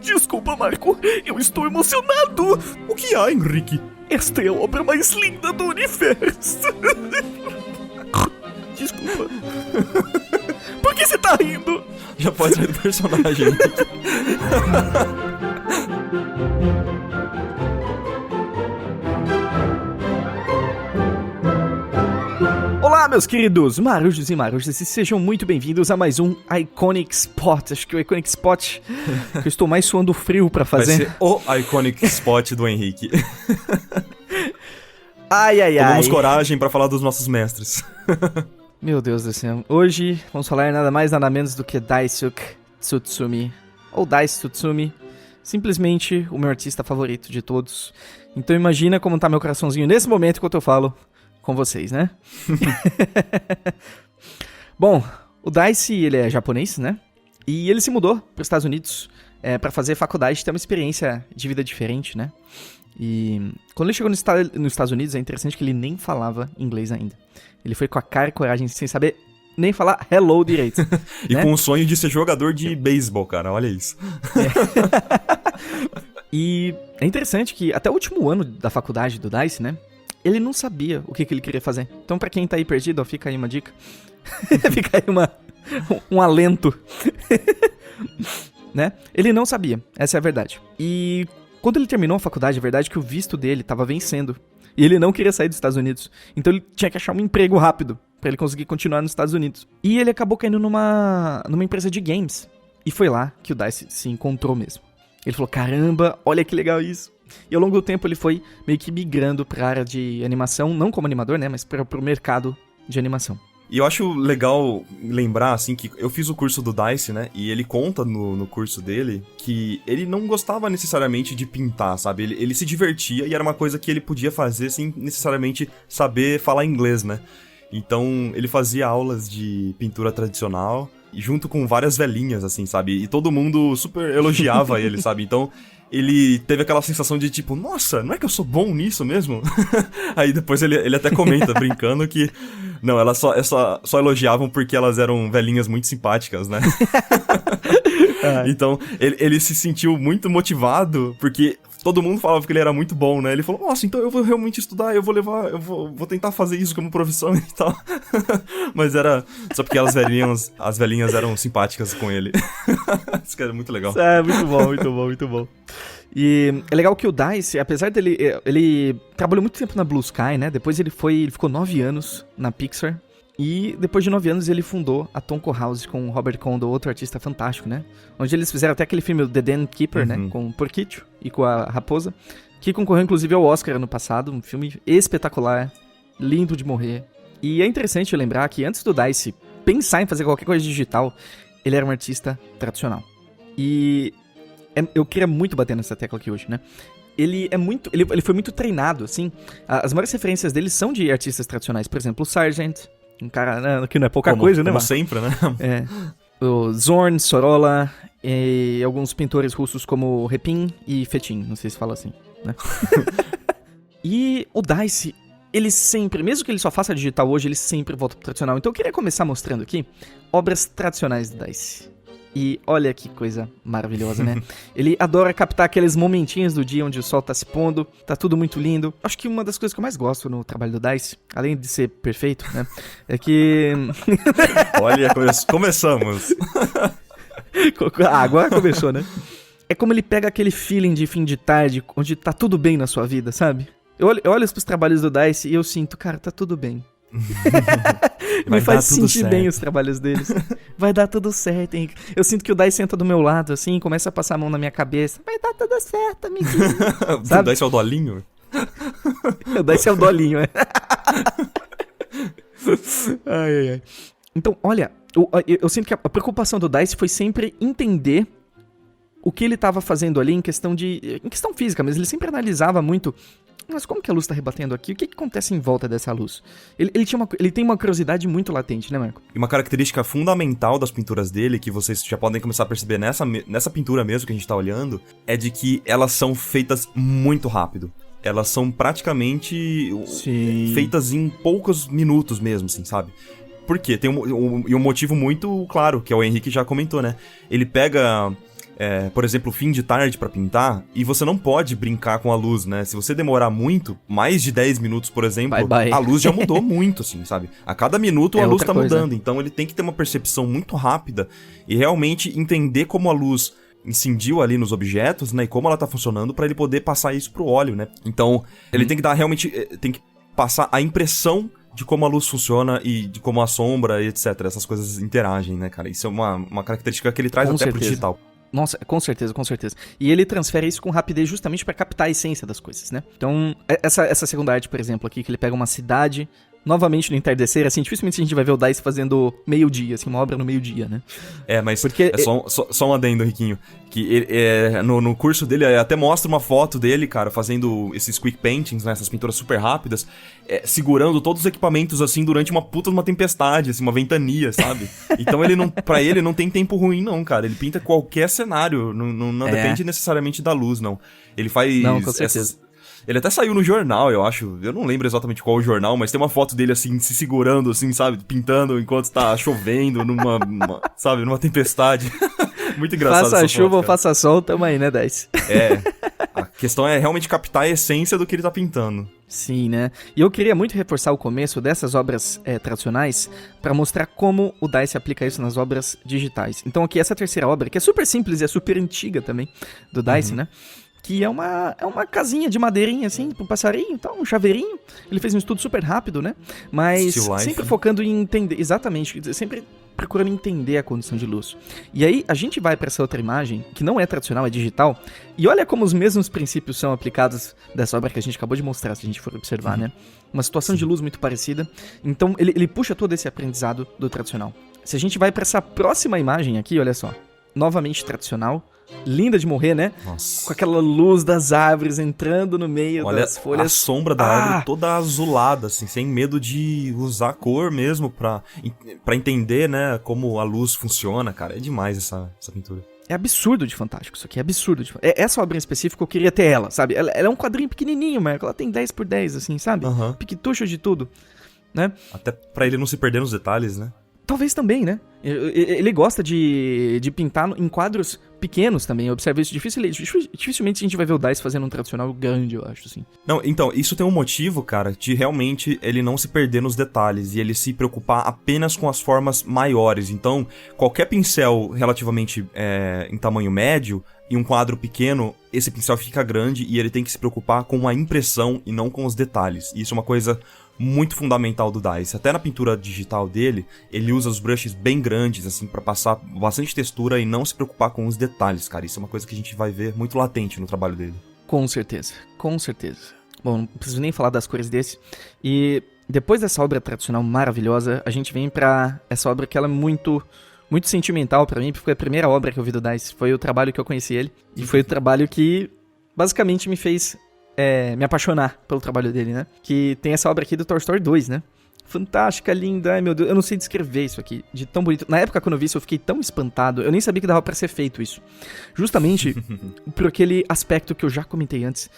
Desculpa, Marco, eu estou emocionado. O que há, Henrique? Esta é a obra mais linda do universo. Desculpa. Por que você tá rindo? Já pode sair do personagem. Olá, meus queridos marujos e marujas, e sejam muito bem-vindos a mais um Iconic Spot. Acho que o Iconic Spot que eu estou mais suando frio pra fazer. Vai ser o Iconic Spot do Henrique. Ai. Tomamos coragem pra falar dos nossos mestres. Meu Deus do céu. Hoje vamos falar nada mais nada menos do que Daisuke Tsutsumi, ou Daisu Tsutsumi, simplesmente o meu artista favorito de todos. Então imagina como tá meu coraçãozinho nesse momento enquanto eu falo com vocês, né? Bom, o Daisu, ele é japonês, né? E ele se mudou para os Estados Unidos para fazer faculdade, ter uma experiência de vida diferente, né? E quando ele chegou nos Estados Unidos, é interessante que ele nem falava inglês ainda. Ele foi com a cara e coragem, sem saber nem falar hello direito. E né? com o sonho de ser jogador de beisebol, cara, olha isso. E é interessante que até o último ano da faculdade do Daisu, né? Ele não sabia o que ele queria fazer. Então, pra quem tá aí perdido, ó, fica aí uma dica. Fica aí um alento. Né? Ele não sabia, essa é a verdade. E quando ele terminou a faculdade, a verdade é que o visto dele tava vencendo. E ele não queria sair dos Estados Unidos. Então ele tinha que achar um emprego rápido pra ele conseguir continuar nos Estados Unidos. E ele acabou caindo numa empresa de games. E foi lá que o Daisu se encontrou mesmo. Ele falou, caramba, olha que legal isso. E ao longo do tempo ele foi meio que migrando pra área de animação, não como animador, né, mas pro mercado de animação. E eu acho legal lembrar, assim, que eu fiz o curso do Daisu, né, e ele conta no curso dele que ele não gostava necessariamente de pintar, sabe, ele se divertia e era uma coisa que ele podia fazer sem necessariamente saber falar inglês, né. Então ele fazia aulas de pintura tradicional e junto com várias velhinhas, assim, sabe, e todo mundo super elogiava ele, sabe, então ele teve aquela sensação de tipo, nossa, não é que eu sou bom nisso mesmo? Aí depois ele até comenta, brincando, que não, elas só elogiavam porque elas eram velhinhas muito simpáticas, né? Então, ele se sentiu muito motivado, porque todo mundo falava que ele era muito bom, né? Ele falou, nossa, então eu vou realmente estudar, eu vou tentar fazer isso como profissão e tal. Mas era só porque as velhinhas eram simpáticas com ele. Isso que era muito legal. É, muito bom. E é legal que o Daisu, apesar dele... Ele trabalhou muito tempo na Blue Sky, né? Depois ele ficou 9 anos na Pixar. E depois de 9 anos ele fundou a Tonko House com o Robert Kondo, outro artista fantástico, né? Onde eles fizeram até aquele filme, The Den Keeper, né? Com o Porquicho e com a Raposa. Que concorreu inclusive ao Oscar ano passado. Um filme espetacular, lindo de morrer. E é interessante lembrar que antes do Daisu pensar em fazer qualquer coisa digital, ele era um artista tradicional. E eu queria muito bater nessa tecla aqui hoje, né? Ele foi muito treinado, assim. As maiores referências dele são de artistas tradicionais. Por exemplo, o Sargent, um cara que não é pouca coisa, né, como mano? sempre, né? O Zorn, Sorolla, e alguns pintores russos como Repin e Fetin, não sei se fala assim, né? E o Daisu, ele sempre, mesmo que ele só faça digital hoje, ele sempre volta pro tradicional. Então eu queria começar mostrando aqui obras tradicionais do Daisu. E olha que coisa maravilhosa, né? Ele adora captar aqueles momentinhos do dia onde o sol tá se pondo, tá tudo muito lindo. Acho que uma das coisas que eu mais gosto no trabalho do Daisu, além de ser perfeito, né? É que... Olha, começamos. Agora começou, né? É como ele pega aquele feeling de fim de tarde, onde tá tudo bem na sua vida, sabe? Eu olho pros trabalhos do Daisu e eu sinto, cara, tá tudo bem. Me faz sentir bem os trabalhos deles. Vai dar tudo certo, Henrique. Eu sinto que o Daisu senta do meu lado, assim, começa a passar a mão na minha cabeça. Vai dar tudo certo, amiguinho. O Daisu é o dolinho? O Daisu é o dolinho, é. Ai. Então, olha, eu sinto que a preocupação do Daisu foi sempre entender o que ele estava fazendo ali em questão física, mas ele sempre analisava muito. Mas como que a luz tá rebatendo aqui? O que acontece em volta dessa luz? Ele tem uma curiosidade muito latente, né, Marco? E uma característica fundamental das pinturas dele, que vocês já podem começar a perceber nessa pintura mesmo que a gente tá olhando, é de que elas são feitas muito rápido. Elas são praticamente feitas em poucos minutos mesmo, assim, sabe? Por quê? Tem um motivo muito claro, que é o Henrique já comentou, né? Ele pega por exemplo, fim de tarde pra pintar, e você não pode brincar com a luz, né? Se você demorar muito, mais de 10 minutos, por exemplo, Bye, bye. a luz já mudou muito, assim, sabe? A cada minuto a luz tá outra coisa. mudando, então ele tem que ter uma percepção muito rápida e realmente entender como a luz incidiu ali nos objetos, né? E como ela tá funcionando pra ele poder passar isso pro óleo, né? Então, ele tem que dar realmente... tem que passar a impressão de como a luz funciona e de como a sombra e etc. Essas coisas interagem, né, cara? Isso é uma característica que ele traz Com até certeza. pro digital. Nossa, com certeza, com certeza. E ele transfere isso com rapidez justamente pra captar a essência das coisas, né? Então, essa segunda arte, por exemplo, aqui, que ele pega uma cidade, novamente no entardecer, assim, dificilmente a gente vai ver o DICE fazendo meio-dia, assim, uma obra no meio-dia, né? Mas Porque só um adendo, Riquinho, que ele, no curso dele até mostra uma foto dele, cara, fazendo esses quick paintings, né, essas pinturas super rápidas, segurando todos os equipamentos, assim, durante uma puta de uma tempestade, assim, uma ventania, sabe? Então pra ele não tem tempo ruim, não, cara, ele pinta qualquer cenário, não depende necessariamente da luz, não. Ele faz... Não, com certeza. Ele até saiu no jornal, eu acho. Eu não lembro exatamente qual o jornal, mas tem uma foto dele, assim, se segurando, assim, sabe? Pintando enquanto tá chovendo, sabe? Numa tempestade. Muito engraçado. Faça chuva ou faça sol, tamo aí, né, DICE? A questão é realmente captar a essência do que ele tá pintando. Sim, né? E eu queria muito reforçar o começo dessas obras tradicionais pra mostrar como o DICE aplica isso nas obras digitais. Então aqui, essa terceira obra, que é super simples e é super antiga também, do DICE, né? Que é uma casinha de madeirinha, assim, pro passarinho e tal, um chaveirinho. Ele fez um estudo super rápido, né? Mas sempre focando em entender, exatamente, sempre procurando entender a condição de luz. E aí, a gente vai pra essa outra imagem, que não é tradicional, é digital, e olha como os mesmos princípios são aplicados dessa obra que a gente acabou de mostrar, se a gente for observar, né? Uma situação de luz muito parecida. Então, ele puxa todo esse aprendizado do tradicional. Se a gente vai pra essa próxima imagem aqui, olha só, novamente tradicional, linda de morrer, né? Nossa. Com aquela luz das árvores entrando no meio das folhas. A sombra da árvore toda azulada, assim, sem medo de usar cor mesmo pra entender, né, como a luz funciona, cara. É demais essa pintura. É absurdo de fantástico isso aqui, é absurdo de fantástico. Essa obra em específico eu queria ter ela, sabe? Ela é um quadrinho pequenininho, mas ela tem 10 por 10, assim, sabe? Piquitucho de tudo, né? Até pra ele não se perder nos detalhes, né? Talvez também, né? Ele gosta de pintar em quadros pequenos também. Eu observo isso. Dificilmente a gente vai ver o DICE fazendo um tradicional grande, eu acho, assim. Não, então, isso tem um motivo, cara, de realmente ele não se perder nos detalhes e ele se preocupar apenas com as formas maiores. Então, qualquer pincel relativamente em tamanho médio e um quadro pequeno, esse pincel fica grande e ele tem que se preocupar com a impressão e não com os detalhes. E isso é uma coisa muito fundamental do DICE. Até na pintura digital dele, ele usa os brushes bem grandes, assim, pra passar bastante textura e não se preocupar com os detalhes, cara. Isso é uma coisa que a gente vai ver muito latente no trabalho dele. Com certeza, com certeza. Bom, não preciso nem falar das cores desse. E depois dessa obra tradicional maravilhosa, a gente vem pra essa obra que ela é muito sentimental pra mim, porque foi a primeira obra que eu vi do DICE. Foi o trabalho que eu conheci ele. E foi o trabalho que basicamente me fez me apaixonar pelo trabalho dele, né? Que tem essa obra aqui do Toy Story 2, né? Fantástica, linda, ai meu Deus, eu não sei descrever isso aqui, de tão bonito. Na época, quando eu vi isso, eu fiquei tão espantado, eu nem sabia que dava pra ser feito isso. Justamente por aquele aspecto que eu já comentei antes,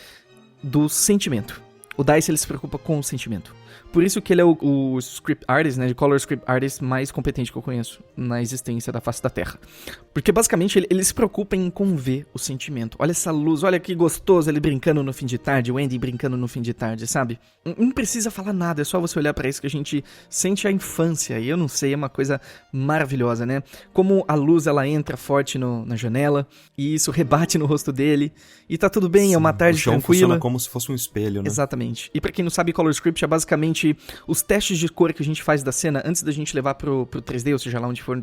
do sentimento. O DICE, ele se preocupa com o sentimento. Por isso que ele é o script artist, né, de color script artist mais competente que eu conheço na existência da face da Terra. Porque basicamente ele se preocupa em conver o sentimento. Olha essa luz, olha que gostoso ele brincando no fim de tarde, o Andy brincando no fim de tarde, sabe? Não precisa falar nada, é só você olhar pra isso que a gente sente a infância. E eu não sei, é uma coisa maravilhosa, né? Como a luz ela entra forte na janela e isso rebate no rosto dele. E tá tudo bem, sim, é uma tarde tranquila. O chão funciona como se fosse um espelho, né? Exatamente. E pra quem não sabe, color script é basicamente os testes de cor que a gente faz da cena antes da gente levar pro 3D, ou seja, lá onde for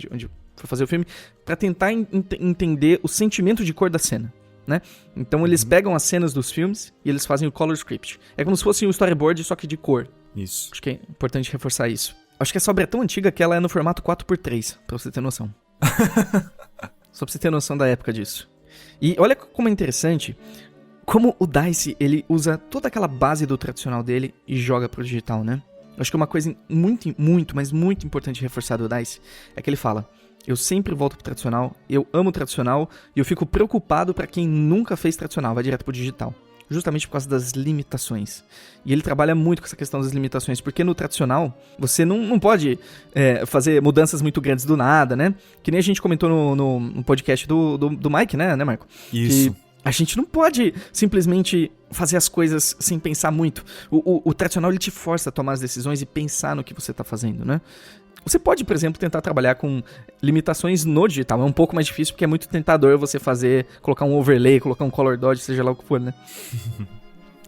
fazer o filme, pra tentar entender o sentimento de cor da cena, né? Então eles pegam as cenas dos filmes e eles fazem o color script. É como se fosse um storyboard, só que de cor. Isso. Acho que é importante reforçar isso. Acho que essa obra é tão antiga que ela é no formato 4x3, pra você ter noção. Só pra você ter noção da época disso. E olha como é interessante como o DICE, ele usa toda aquela base do tradicional dele e joga pro digital, né? Acho que uma coisa mas muito importante reforçar do DICE é que ele fala: eu sempre volto pro tradicional, eu amo o tradicional e eu fico preocupado pra quem nunca fez tradicional, vai direto pro digital. justamente por causa das limitações. E ele trabalha muito com essa questão das limitações, porque no tradicional, você não pode fazer mudanças muito grandes do nada, né? Que nem a gente comentou no podcast do Mike, né, Marco? Isso. Que a gente não pode simplesmente fazer as coisas sem pensar muito. O tradicional, ele te força a tomar as decisões e pensar no que você tá fazendo, né? Você pode, por exemplo, tentar trabalhar com limitações no digital. É um pouco mais difícil porque é muito tentador você colocar um overlay, colocar um color dodge, seja lá o que for, né?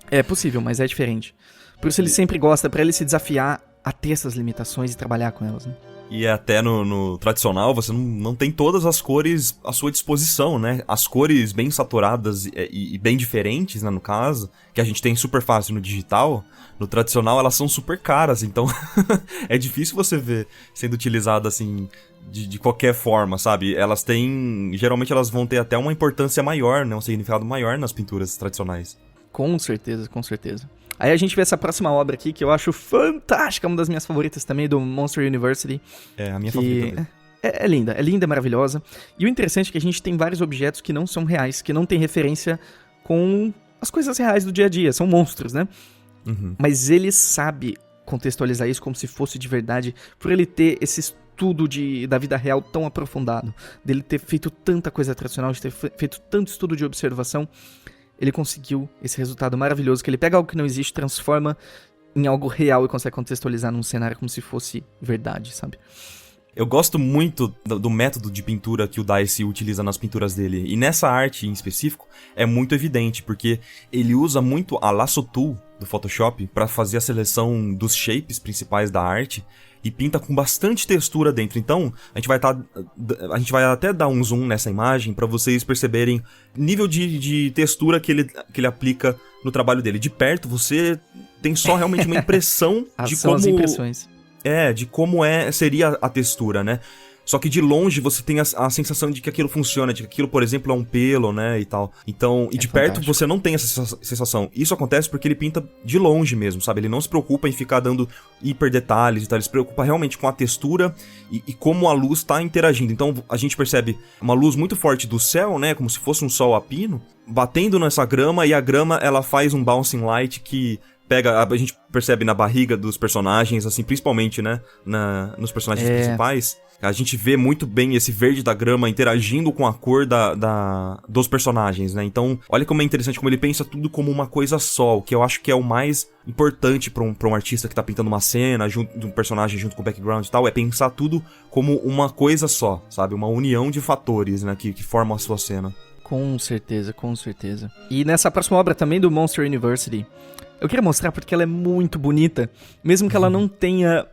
É possível, mas é diferente. Por isso ele sempre gosta, pra ele se desafiar a ter essas limitações e trabalhar com elas, né? E até no tradicional, você não tem todas as cores à sua disposição, né? As cores bem saturadas e bem diferentes, né, no caso, que a gente tem super fácil no digital, no tradicional elas são super caras, então é difícil você ver sendo utilizada assim de qualquer forma, sabe? Geralmente elas vão ter até uma importância maior, né? Um significado maior nas pinturas tradicionais. Com certeza, com certeza. Aí a gente vê essa próxima obra aqui, que eu acho fantástica, uma das minhas favoritas também, do Monster University. É, a minha favorita. É linda, é maravilhosa. E o interessante é que a gente tem vários objetos que não são reais, que não tem referência com as coisas reais do dia a dia, são monstros, né? Uhum. Mas ele sabe contextualizar isso como se fosse de verdade, por ele ter esse estudo da vida real tão aprofundado, dele ter feito tanta coisa tradicional, de ter feito tanto estudo de observação. Ele conseguiu esse resultado maravilhoso, que ele pega algo que não existe, transforma em algo real e consegue contextualizar num cenário como se fosse verdade, sabe? Eu gosto muito do método de pintura que o Dicey utiliza nas pinturas dele. E nessa arte em específico é muito evidente, porque ele usa muito a Lasso Tool do Photoshop para fazer a seleção dos shapes principais da arte e pinta com bastante textura dentro. Então, a gente vai até dar um zoom nessa imagem para vocês perceberem nível de textura que ele aplica no trabalho dele. De perto, você tem só realmente uma impressão de São como... as impressões. de como seria a textura, né? Só que de longe você tem a sensação de que aquilo funciona, de que aquilo, por exemplo, é um pelo, né, e tal. Então, de perto você não tem essa sensação. Isso acontece porque ele pinta de longe mesmo, sabe? Ele não se preocupa em ficar dando hiper detalhes e tal. Ele se preocupa realmente com a textura e como a luz tá interagindo. Então, a gente percebe uma luz muito forte do céu, né, como se fosse um sol a pino, batendo nessa grama, e a grama, ela faz um bouncing light que... a gente percebe na barriga dos personagens, assim, principalmente, né, nos personagens principais, a gente vê muito bem esse verde da grama interagindo com a cor dos personagens, né, então, olha como é interessante como ele pensa tudo como uma coisa só, o que eu acho que é o mais importante pra um artista que tá pintando uma cena, junto de um personagem junto com o background e tal, é pensar tudo como uma coisa só, sabe, uma união de fatores, né, que formam a sua cena. Com certeza, com certeza. E nessa próxima obra também do Monster University, eu queria mostrar porque ela é muito bonita, mesmo que ela não tenha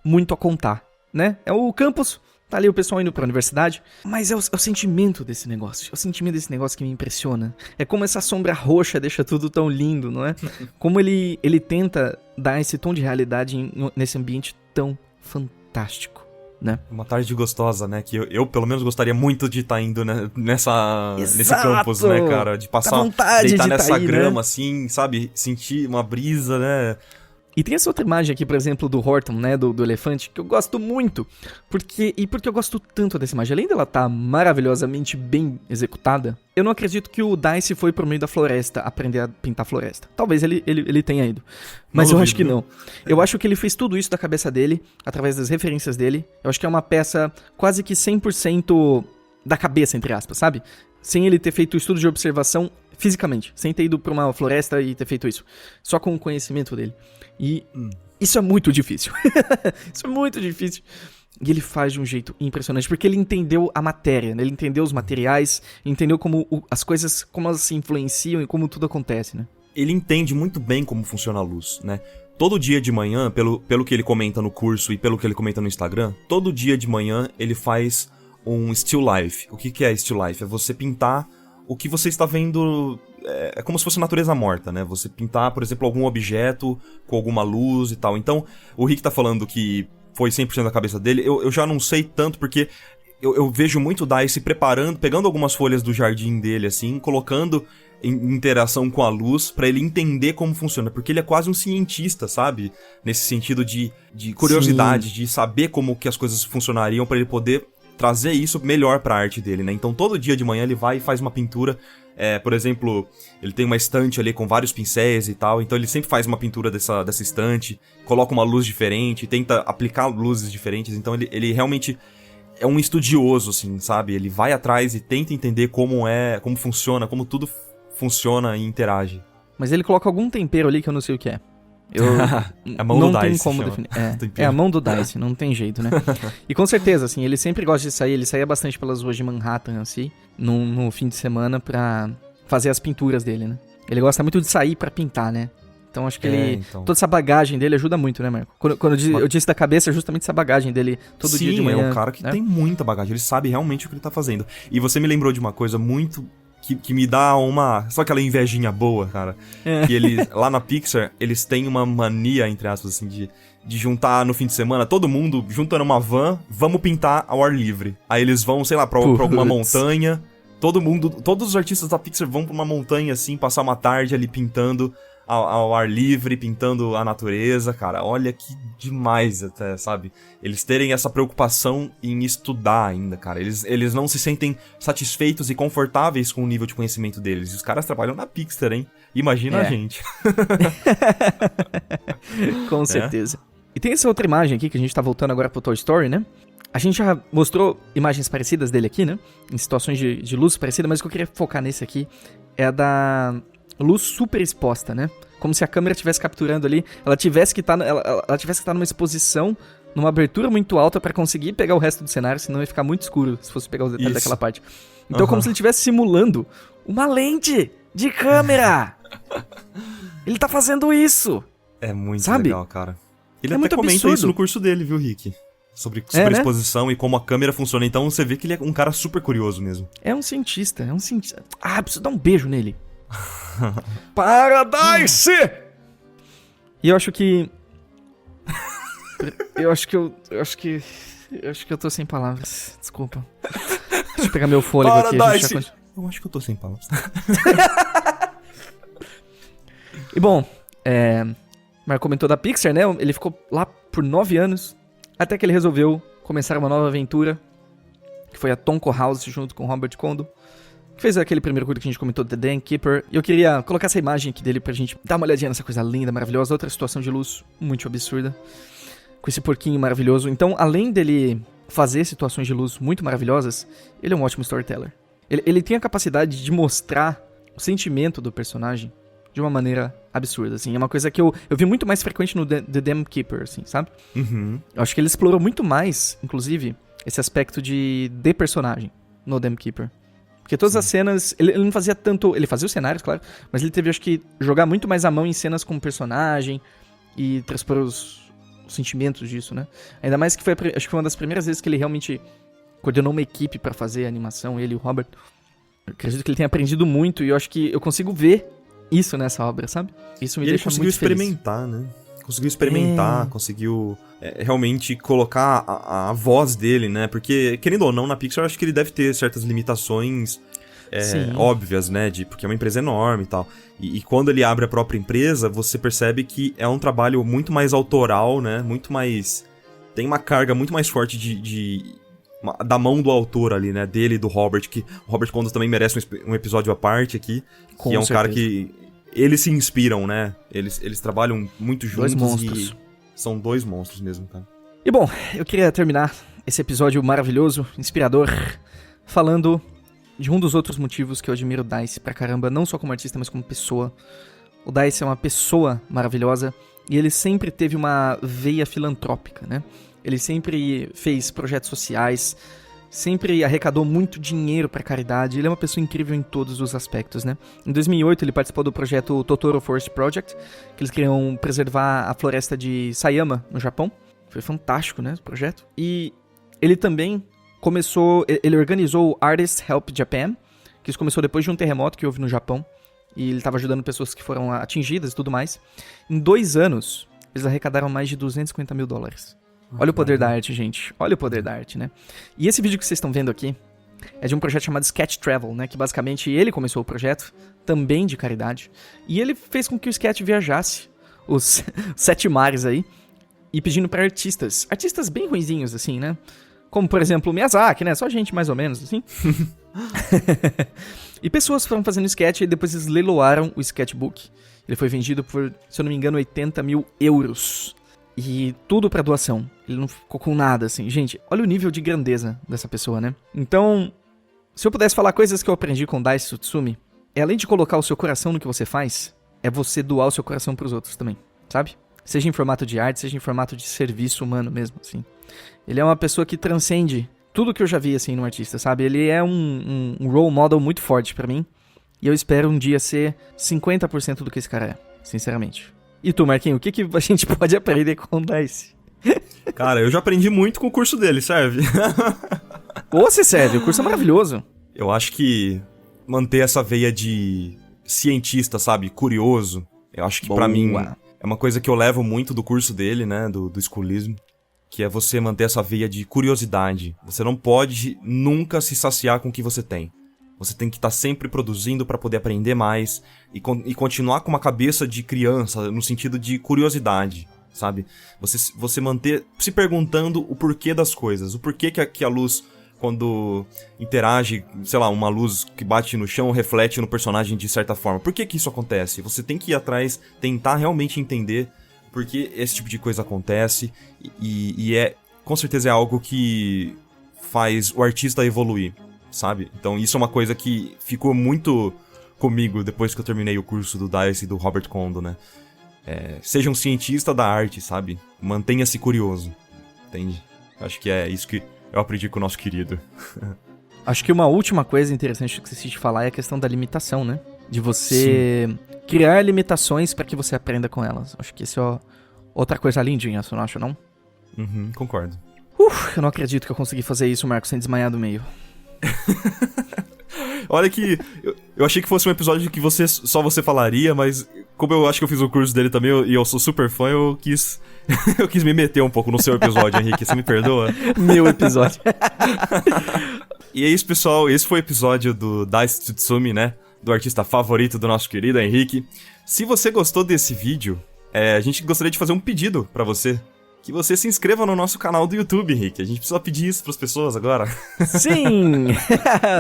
muito a contar, né? É o campus, tá ali o pessoal indo pra universidade, mas é o sentimento desse negócio, é o sentimento desse negócio que me impressiona. É como essa sombra roxa deixa tudo tão lindo, não é? Como ele tenta dar esse tom de realidade nesse ambiente tão fantástico. Né? Uma tarde gostosa, né? Que eu pelo menos gostaria muito de estar indo, né, nesse campus, né, cara? De passar, deitar nessa grama, né? Assim, sabe? Sentir uma brisa, né? E tem essa outra imagem aqui, por exemplo, do Horton, né, do elefante, que eu gosto muito. Porque eu gosto tanto dessa imagem, além dela estar maravilhosamente bem executada, eu não acredito que o Dicey foi pro meio da floresta aprender a pintar floresta. Talvez ele tenha ido, mas eu acho que não. Eu acho que ele fez tudo isso da cabeça dele, através das referências dele. Eu acho que é uma peça quase que 100% da cabeça, entre aspas, sabe? Sem ele ter feito o estudo de observação fisicamente, sem ter ido pra uma floresta e ter feito isso. Só com o conhecimento dele. E isso é muito difícil. Isso é muito difícil. E ele faz de um jeito impressionante, porque ele entendeu a matéria, né? Ele entendeu os materiais, entendeu como as coisas, como elas se influenciam e como tudo acontece, né? Ele entende muito bem como funciona a luz, né? Todo dia de manhã, pelo que ele comenta no curso e pelo que ele comenta no Instagram, todo dia de manhã ele faz um still life. O que é still life? É você pintar o que você está vendo... É como se fosse natureza morta, né? Você pintar, por exemplo, algum objeto com alguma luz e tal. Então, o Rick tá falando que foi 100% da cabeça dele. Eu já não sei tanto, porque eu vejo muito o Dicey preparando, pegando algumas folhas do jardim dele, assim, colocando em interação com a luz pra ele entender como funciona. Porque ele é quase um cientista, sabe? Nesse sentido de curiosidade, Sim. De saber como que as coisas funcionariam pra ele poder trazer isso melhor pra arte dele, né? Então todo dia de manhã ele vai e faz uma pintura. Por exemplo, ele tem uma estante ali com vários pincéis e tal, então ele sempre faz uma pintura dessa estante, coloca uma luz diferente, tenta aplicar luzes diferentes, então ele realmente é um estudioso, assim, sabe? Ele vai atrás e tenta entender como funciona, como tudo funciona e interage. Mas ele coloca algum tempero ali que eu não sei o que é. A mão não do tem Dice como chama. definir. É a mão do Dice, não tem jeito, né? E com certeza, assim, ele sempre gosta de sair, ele saía bastante pelas ruas de Manhattan, assim, no fim de semana pra fazer as pinturas dele, né? Ele gosta muito de sair pra pintar, né? Então acho que toda essa bagagem dele ajuda muito, né, Marco? Quando eu disse da cabeça, é justamente essa bagagem dele todo dia de manhã. Sim, é um cara que tem muita bagagem, ele sabe realmente o que ele tá fazendo. E você me lembrou de uma coisa muito... Que me dá uma... Só aquela invejinha boa, cara. Que eles, lá na Pixar, eles têm uma mania, entre aspas, assim, de juntar no fim de semana, todo mundo junta numa van, vamos pintar ao ar livre. Aí eles vão, sei lá, pra alguma montanha. Todos os artistas da Pixar vão pra uma montanha, assim, passar uma tarde ali pintando ao ar livre, pintando a natureza, cara. Olha que demais até, sabe? Eles terem essa preocupação em estudar ainda, cara. Eles não se sentem satisfeitos e confortáveis com o nível de conhecimento deles. E os caras trabalham na Pixar, hein? Imagina a gente. Com certeza. E tem essa outra imagem aqui, que a gente tá voltando agora pro Toy Story, né? A gente já mostrou imagens parecidas dele aqui, né? Em situações de luz parecida, mas o que eu queria focar nesse aqui é a da luz super exposta, né? Como se a câmera estivesse capturando ali, ela tivesse que estar numa exposição, numa abertura muito alta pra conseguir pegar o resto do cenário, senão ia ficar muito escuro se fosse pegar os detalhes daquela parte. Então como se ele estivesse simulando uma lente de câmera. Ele tá fazendo isso. É muito sabe? legal, cara. Ele É até muito comenta absurdo. isso no curso dele, viu, Rick? Sobre né? exposição e como a câmera funciona. Então você vê que ele é um cara super curioso mesmo. É um cientista. Preciso dar um beijo nele. Paradise! E eu acho que... Eu acho que eu tô sem palavras. Desculpa. Deixa eu pegar meu fôlego aqui. Eu acho que eu tô sem palavras. E bom, Marco comentou da Pixar, né? Ele ficou lá por 9 anos, até que ele resolveu começar uma nova aventura, que foi a Tonko House, junto com Robert Kondo, que fez aquele primeiro curto que a gente comentou, The Dam Keeper. E eu queria colocar essa imagem aqui dele pra gente dar uma olhadinha nessa coisa linda, maravilhosa. Outra situação de luz muito absurda, com esse porquinho maravilhoso. Então, além dele fazer situações de luz muito maravilhosas, ele é um ótimo storyteller. Ele tem a capacidade de mostrar o sentimento do personagem de uma maneira absurda, assim. É uma coisa que eu vi muito mais frequente no The Dam Keeper, assim, sabe? Uhum. Eu acho que ele explorou muito mais, inclusive, esse aspecto de personagem no Dam Keeper. Porque todas as cenas, ele não fazia tanto... Ele fazia os cenários, claro, mas ele teve, acho que, jogar muito mais a mão em cenas com o personagem e transpor os sentimentos disso, né? Ainda mais que acho que foi uma das primeiras vezes que ele realmente coordenou uma equipe pra fazer a animação, ele e o Robert. Eu acredito que ele tenha aprendido muito e eu acho que eu consigo ver isso nessa obra, sabe? Isso me deixa muito feliz. Ele conseguiu experimentar, né? Conseguiu experimentar, conseguiu realmente colocar a voz dele, né? Porque, querendo ou não, na Pixar, eu acho que ele deve ter certas limitações óbvias, né? Porque é uma empresa enorme e tal. E quando ele abre a própria empresa, você percebe que é um trabalho muito mais autoral, né? Muito mais... Tem uma carga muito mais forte da mão do autor ali, né? Dele e do Robert, que o Robert Kondo também merece um episódio à parte aqui. Que é um cara que... Eles se inspiram, né? Eles trabalham muito juntos. 2 monstros. E são 2 monstros mesmo, cara. E bom, eu queria terminar esse episódio maravilhoso, inspirador, falando de um dos outros motivos que eu admiro o Dice pra caramba, não só como artista, mas como pessoa. O Dice é uma pessoa maravilhosa e ele sempre teve uma veia filantrópica, né? Ele sempre fez projetos sociais, sempre arrecadou muito dinheiro pra caridade. Ele é uma pessoa incrível em todos os aspectos, né? Em 2008, ele participou do projeto Totoro Forest Project, que eles queriam preservar a floresta de Sayama, no Japão. Foi fantástico, né, esse projeto. E ele também ele organizou o Artists Help Japan, que isso começou depois de um terremoto que houve no Japão. E ele estava ajudando pessoas que foram atingidas e tudo mais. Em 2 anos, eles arrecadaram mais de $250 mil. Olha o poder da arte, gente. Olha o poder da arte, né? E esse vídeo que vocês estão vendo aqui é de um projeto chamado Sketch Travel, né? Que basicamente ele começou o projeto, também de caridade. E ele fez com que o Sketch viajasse os 7 mares aí, e pedindo pra artistas bem ruinzinhos, assim, né? como por exemplo o Miyazaki, né? Só gente mais ou menos, assim. E pessoas foram fazendo sketch e depois eles leiloaram o sketchbook. Ele foi vendido por, se eu não me engano, 80 mil euros. E tudo pra doação. Ele não ficou com nada, assim. Gente, olha o nível de grandeza dessa pessoa, né? Então, se eu pudesse falar coisas que eu aprendi com Daisu Tsutsumi, além de colocar o seu coração no que você faz, é você doar o seu coração pros outros também, sabe? Seja em formato de arte, seja em formato de serviço humano mesmo, assim. Ele é uma pessoa que transcende tudo que eu já vi, assim, no artista, sabe? Ele é um role model muito forte pra mim. E eu espero um dia ser 50% do que esse cara é, sinceramente. E tu, Marquinhos, o que a gente pode aprender com o Dice? Cara, eu já aprendi muito com o curso dele, serve? Ou se serve, o curso é maravilhoso. Eu acho que manter essa veia de cientista, sabe? Curioso. Eu acho que pra mim é uma coisa que eu levo muito do curso dele, né? Do schoolismo. Que é você manter essa veia de curiosidade. Você não pode nunca se saciar com o que você tem. Você tem que estar sempre produzindo para poder aprender mais e continuar com uma cabeça de criança, no sentido de curiosidade, sabe? Você manter se perguntando o porquê das coisas, o porquê que a luz, quando interage, sei lá, uma luz que bate no chão, reflete no personagem de certa forma. Por que isso acontece? Você tem que ir atrás, tentar realmente entender por que esse tipo de coisa acontece e com certeza é algo que faz o artista evoluir. Sabe? Então isso é uma coisa que ficou muito comigo depois que eu terminei o curso do Dice e do Robert Kondo, né? Seja um cientista da arte, sabe? Mantenha-se curioso, entende? Acho que é isso que eu aprendi com o nosso querido. Acho que uma última coisa interessante que eu esqueci de falar é a questão da limitação, né? De você criar limitações para que você aprenda com elas. Acho que isso é outra coisa lindinha, você não acha, não? Concordo. Eu não acredito que eu consegui fazer isso, Marcos, sem desmaiar do meio. Olha que eu achei que fosse um episódio que só você falaria, mas como eu acho que eu fiz o curso dele também e eu sou super fã, eu quis me meter um pouco no seu episódio, Henrique. Você me perdoa? Meu episódio. E é isso, pessoal. Esse foi o episódio do Daisu Tsutsumi, né? Do artista favorito do nosso querido Henrique. Se você gostou desse vídeo, a gente gostaria de fazer um pedido pra você. Que você se inscreva no nosso canal do YouTube, Henrique. A gente precisa pedir isso pras pessoas agora. Sim!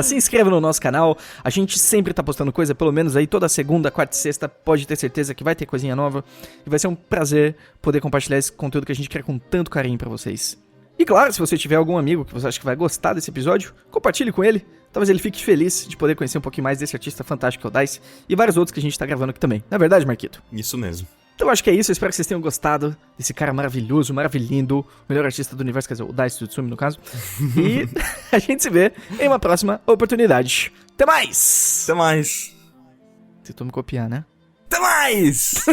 Se inscreva no nosso canal. A gente sempre tá postando coisa, pelo menos aí toda segunda, quarta e sexta. Pode ter certeza que vai ter coisinha nova. E vai ser um prazer poder compartilhar esse conteúdo que a gente quer com tanto carinho pra vocês. E claro, se você tiver algum amigo que você acha que vai gostar desse episódio, compartilhe com ele. Talvez ele fique feliz de poder conhecer um pouquinho mais desse artista fantástico que é o Dice. E vários outros que a gente tá gravando aqui também. Não é verdade, Marquito? Isso mesmo. Então eu acho que é isso, eu espero que vocês tenham gostado desse cara maravilhoso, maravilhindo, o melhor artista do universo, quer dizer, o Daisu Tsutsumi no caso. E a gente se vê em uma próxima oportunidade. Até mais! Até mais! Se tu me copiar, né? Até mais!